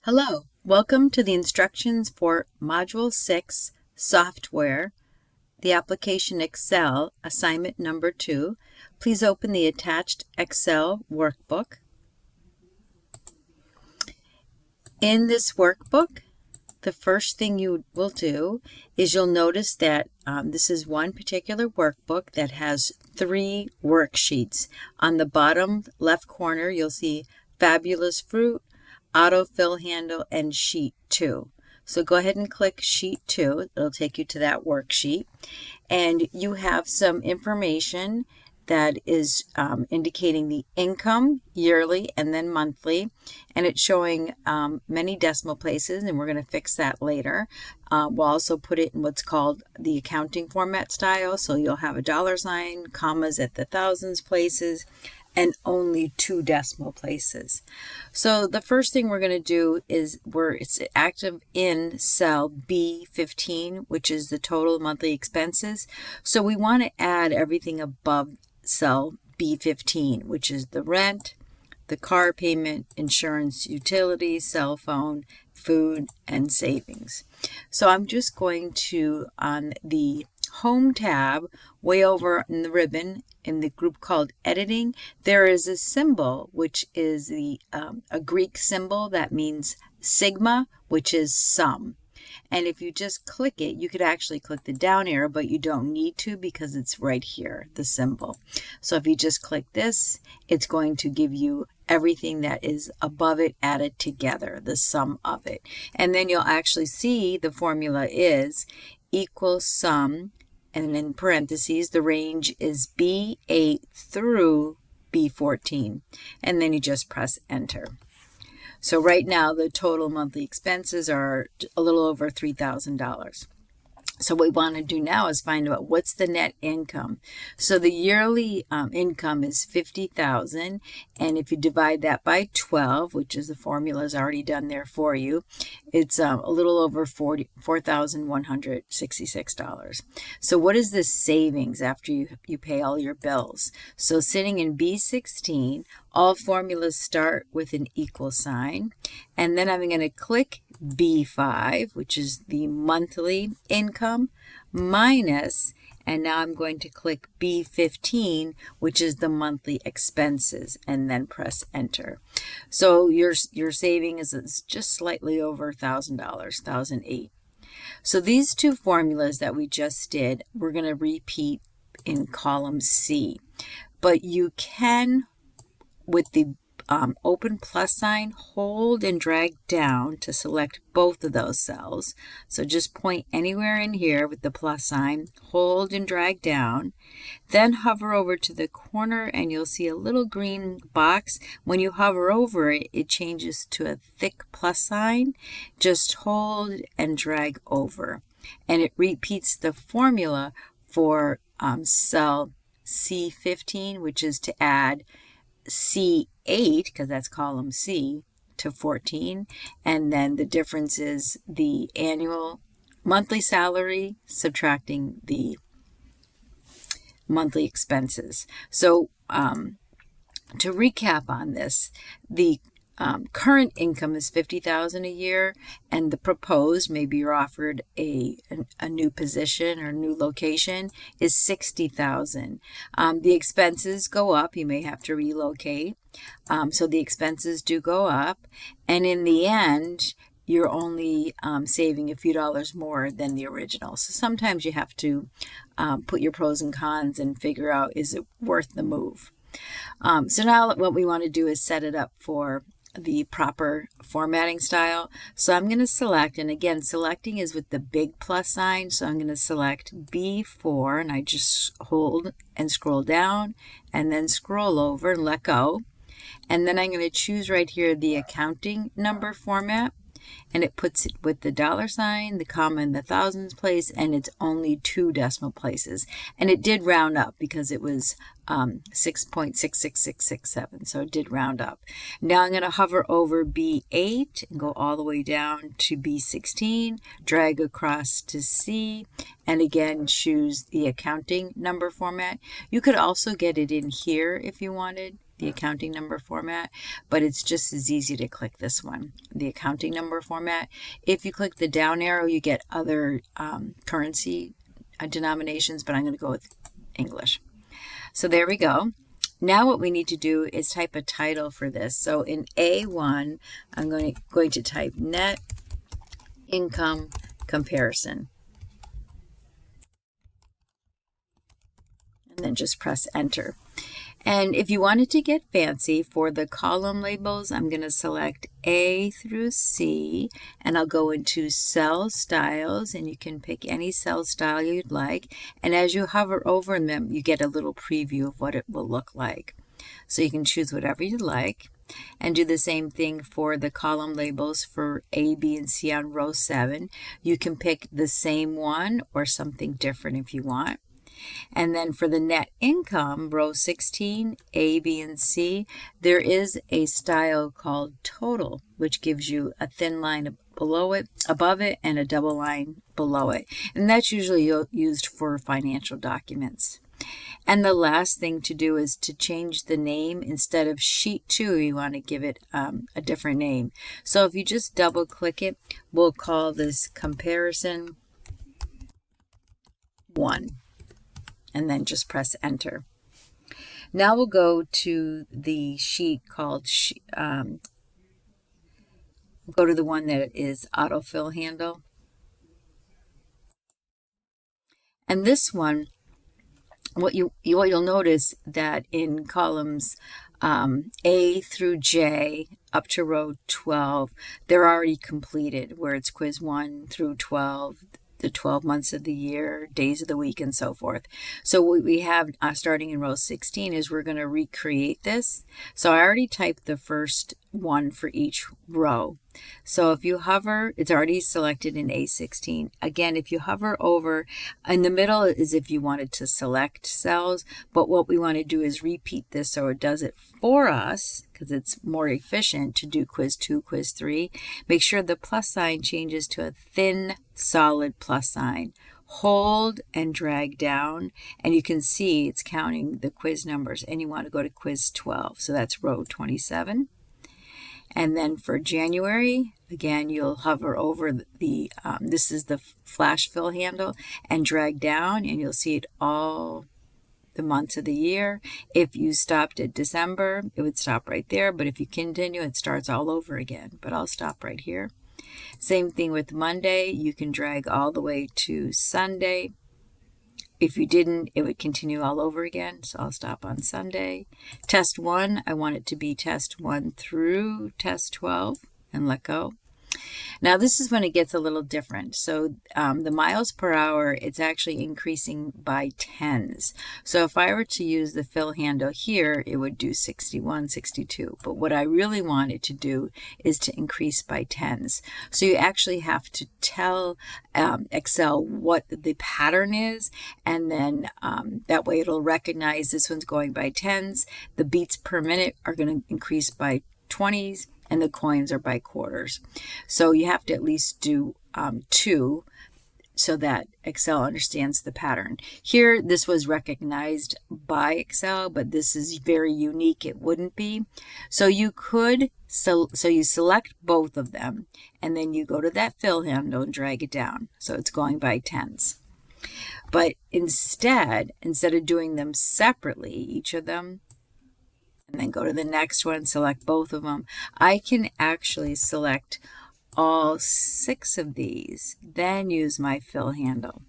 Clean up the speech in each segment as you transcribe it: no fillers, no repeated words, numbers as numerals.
Hello, welcome to the instructions for Module 6 Software, the application Excel, assignment number 2. Please open the attached Excel workbook. In this workbook, the first thing you will do is you'll notice that this is one particular workbook that has 3 worksheets. On the bottom left corner, you'll see Fabulous Fruit, Autofill Handle, and Sheet 2. So go ahead and click Sheet 2. It'll take you to that worksheet. And you have some information that is indicating the income yearly and then monthly, and it's showing many decimal places, and we're going to fix that later. We'll also put it in what's called the accounting format style, so you'll have a dollar sign, commas at the thousands places, and only 2 decimal places. So the first thing we're going to do is it's active in cell B15, which is the total monthly expenses. So we want to add everything above cell B15, which is the rent, the car payment, insurance, utilities, cell phone, food, and savings. So I'm just going to, on the Home tab, way over in the ribbon, in the group called Editing, there is a symbol, which is a Greek symbol that means sigma, which is sum. And if you just click it, you could actually click the down arrow, but you don't need to because it's right here, the symbol. So if you just click this, it's going to give you everything that is above it added together, the sum of it. And then you'll actually see the formula is equals sum, and in parentheses, the range is B8 through B14. And then you just press enter. So right now, the total monthly expenses are a little over $3,000. So what we want to do now is find out what's the net income. So the yearly income is $50,000, and if you divide that by 12, which is the formula is already done there for you, it's a little over $4,166. So what is the savings after you pay all your bills? So sitting in B16, all formulas start with an equal sign, and then I'm going to click B5, which is the monthly income, minus, and now I'm going to click B15, which is the monthly expenses, and then press enter. So your saving is just slightly over $1,000, $1,008. So these 2 formulas that we just did, we're going to repeat in column C. But you can, with the open plus sign, hold and drag down to select both of those cells. So just point anywhere in here with the plus sign, hold and drag down, then hover over to the corner and you'll see a little green box. When you hover over it, it changes to a thick plus sign. Just hold and drag over, and it repeats the formula for cell C15, which is to add C8, because that's column C, to 14, and then the difference is the annual monthly salary subtracting the monthly expenses. So to recap on this, the current income is $50,000 a year, and the proposed, maybe you're offered a new position or new location, is $60,000. The expenses go up. You may have to relocate. So the expenses do go up, and in the end, you're only saving a few dollars more than the original. So sometimes you have to put your pros and cons and figure out, is it worth the move? So now what we want to do is set it up for the proper formatting style. So I'm going to select, and again, selecting is with the big plus sign. So I'm going to select B4, and I just hold and scroll down, and then scroll over and let go. And then I'm going to choose right here the accounting number format, and it puts it with the dollar sign, the comma, and the thousands place, and it's only 2 decimal places. And it did round up because it was 6.66667, so it did round up. Now I'm going to hover over B8 and go all the way down to B16, drag across to C, and again choose the accounting number format. You could also get it in here if you wanted. the accounting number format, but it's just as easy to click this one, the accounting number format. If you click the down arrow, you get other currency denominations, but I'm going to go with English. So there we go. Now what we need to do is type a title for this. So in A1, I'm going to type net income comparison. And then just press enter. And if you wanted to get fancy for the column labels, I'm going to select A through C, and I'll go into cell styles, and you can pick any cell style you'd like. And as you hover over them, you get a little preview of what it will look like. So you can choose whatever you like, and do the same thing for the column labels for A, B, and C on row 7. You can pick the same one or something different if you want. And then for the net income, row 16, A, B, and C, there is a style called total, which gives you a thin line below it, above it, and a double line below it. And that's usually used for financial documents. And the last thing to do is to change the name. Instead of sheet 2, you want to give it a different name. So if you just double click it, we'll call this comparison 1. And then just press enter. Now we'll go to the sheet called, go to the one that is autofill handle. And this one, what you'll notice that in columns A through J up to row 12, they're already completed, where it's quiz 1 through 12, the 12 months of the year, days of the week, and so forth. So what we have starting in row 16 is we're going to recreate this. So I already typed the first one for each row. So if you hover, it's already selected in A16. Again, if you hover over, in the middle is if you wanted to select cells, but what we want to do is repeat this so it does it for us, because it's more efficient to do quiz 2, quiz 3. Make sure the plus sign changes to a thin, solid plus sign. Hold and drag down, and you can see it's counting the quiz numbers, and you want to go to quiz 12. So that's row 27. And then for January, again, you'll hover over the, this is the flash fill handle, and drag down, and you'll see it all the months of the year. If you stopped at December, it would stop right there, but if you continue, it starts all over again. But I'll stop right here. Same thing with Monday. You can drag all the way to Sunday. If you didn't, it would continue all over again, so I'll stop on Sunday. Test 1, I want it to be test 1 through test 12, and let go. Now this is when it gets a little different. So the miles per hour, it's actually increasing by tens. So if I were to use the fill handle here, it would do 61, 62. But what I really want it to do is to increase by tens. So you actually have to tell Excel what the pattern is, and then that way it'll recognize this one's going by tens. The beats per minute are going to increase by 20s, and the coins are by quarters. So you have to at least do 2 so that Excel understands the pattern. Here, this was recognized by Excel, but this is very unique. It wouldn't be. So you could, so you select both of them, and then you go to that fill handle and drag it down. So it's going by tens. But instead of doing them separately, each of them, and then go to the next one, select both of them, I can actually select all 6 of these, then use my fill handle.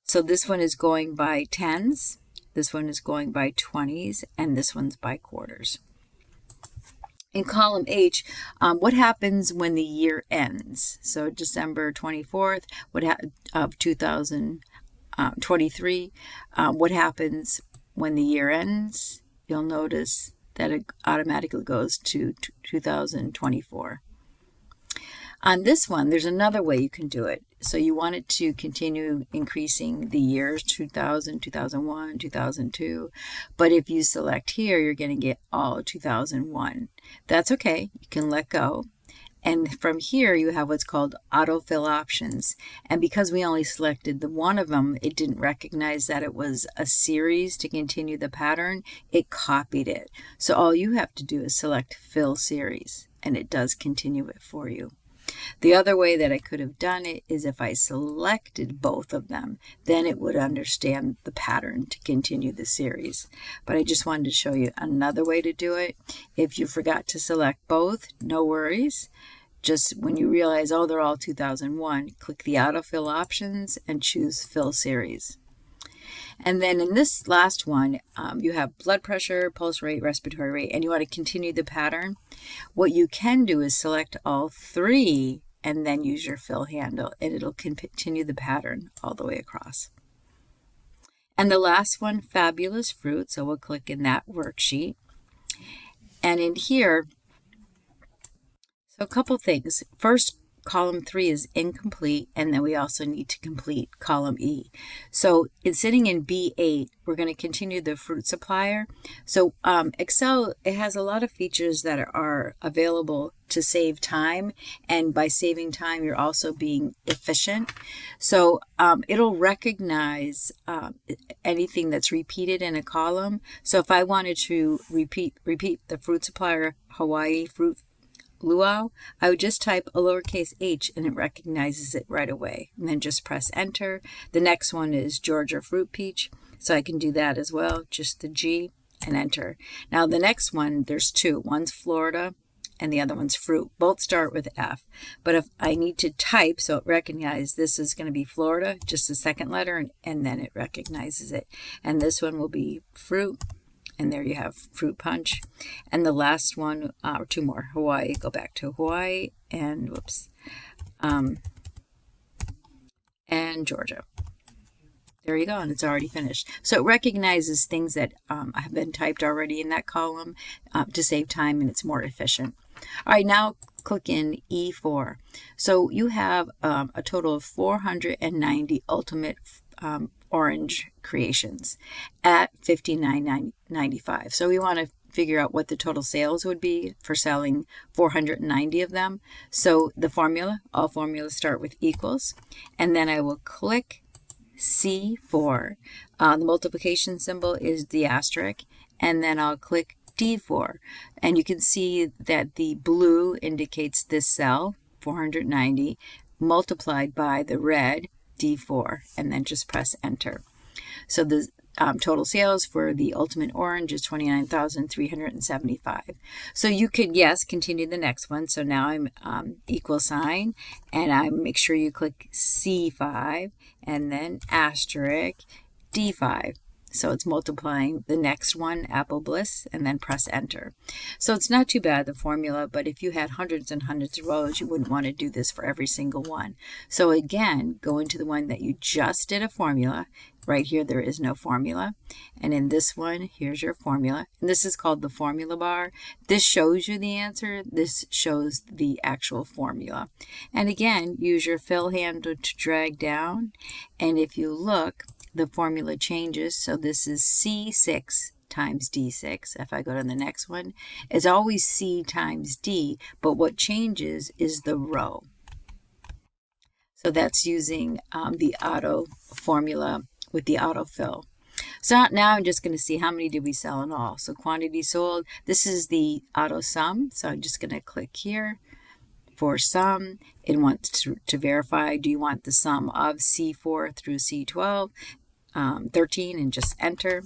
So this one is going by tens, this one is going by 20s, and this one's by quarters. In column H, what happens when the year ends? So December 24th of 2023, what happens when the year ends? You'll notice that it automatically goes to 2024. On this one, there's another way you can do it. So you want it to continue increasing the years, 2000, 2001, 2002. But if you select here, you're going to get all 2001. That's okay. You can let go. And from here, you have what's called autofill options. And because we only selected the one of them, it didn't recognize that it was a series to continue the pattern. It copied it. So all you have to do is select fill series, and it does continue it for you. The other way that I could have done it is if I selected both of them, then it would understand the pattern to continue the series. But I just wanted to show you another way to do it. If you forgot to select both, no worries. Just when you realize, oh, they're all 2001, click the autofill options and choose fill series. And then in this last one, you have blood pressure, pulse rate, respiratory rate, and you want to continue the pattern. What you can do is select all three and then use your fill handle, and it'll continue the pattern all the way across. And the last one, fabulous fruit, so we'll click in that worksheet. And in here, so a couple things. First, column 3 is incomplete, and then we also need to complete column E. So it's sitting in B8, we're going to continue the fruit supplier. So Excel, it has a lot of features that are available to save time, and by saving time, you're also being efficient. So it'll recognize anything that's repeated in a column. So if I wanted to repeat the fruit supplier, Hawaii fruit luau, I would just type a lowercase h and it recognizes it right away, and then just press enter. The next one is Georgia fruit peach, so I can do that as well, just the G and enter. Now the next one, there's two. One's Florida and the other one's fruit. Both start with F, but if I need to type so it recognizes this is going to be Florida, just the second letter, and then it recognizes it. And this one will be fruit. And there you have fruit punch. And the last one, or two more, Hawaii. Go back to Hawaii and whoops, and Georgia. There you go, and it's already finished. So it recognizes things that have been typed already in that column to save time, and it's more efficient. All right, now click in E4. So you have a total of 490 ultimate orange creations at $59.95. So we want to figure out what the total sales would be for selling 490 of them. So the formula, all formulas start with equals, and then I will click C4. The multiplication symbol is the asterisk, and then I'll click D4. And you can see that the blue indicates this cell, 490, multiplied by the red, D4, and then just press enter. So the total sales for the ultimate orange is $29,375. So you could, yes, continue the next one. So now I'm equal sign, and I make sure you click C5 and then asterisk D5. So it's multiplying the next one, Apple Bliss, and then press enter. So it's not too bad, the formula, but if you had hundreds and hundreds of rows, you wouldn't want to do this for every single one. So again, go into the one that you just did a formula. Right here, there is no formula. And in this one, here's your formula. And this is called the formula bar. This shows you the answer. This shows the actual formula. And again, use your fill handle to drag down. And if you look, the formula changes. So this is C6 times D6. If I go to the next one, it's always C times D, but what changes is the row. So that's using the auto formula with the autofill. So now I'm just going to see how many did we sell in all. So quantity sold, this is the auto sum. So I'm just going to click here. For sum, it wants to verify, do you want the sum of C4 through C12, 13, and just enter.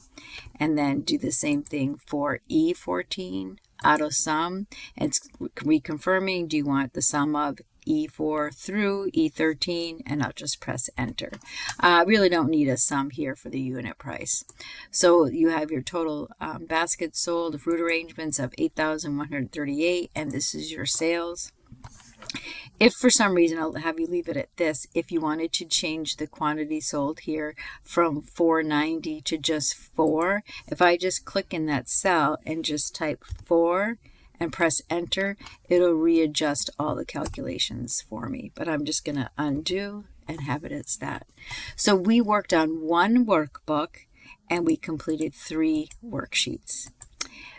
And then do the same thing for E14, auto sum. And it's reconfirming, do you want the sum of E4 through E13, and I'll just press enter. I really don't need a sum here for the unit price. So you have your total baskets sold, fruit arrangements of 8,138, and this is your sales. If for some reason, I'll have you leave it at this, if you wanted to change the quantity sold here from 490 to just 4, if I just click in that cell and just type 4 and press enter, it'll readjust all the calculations for me. But I'm just going to undo and have it as that. So we worked on one workbook and we completed 3 worksheets.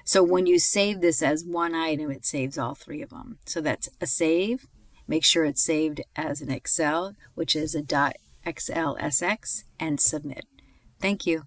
So when you save this as one item, it saves all three of them. So that's a save. Make sure it's saved as an Excel, which is a .xlsx, and submit. Thank you.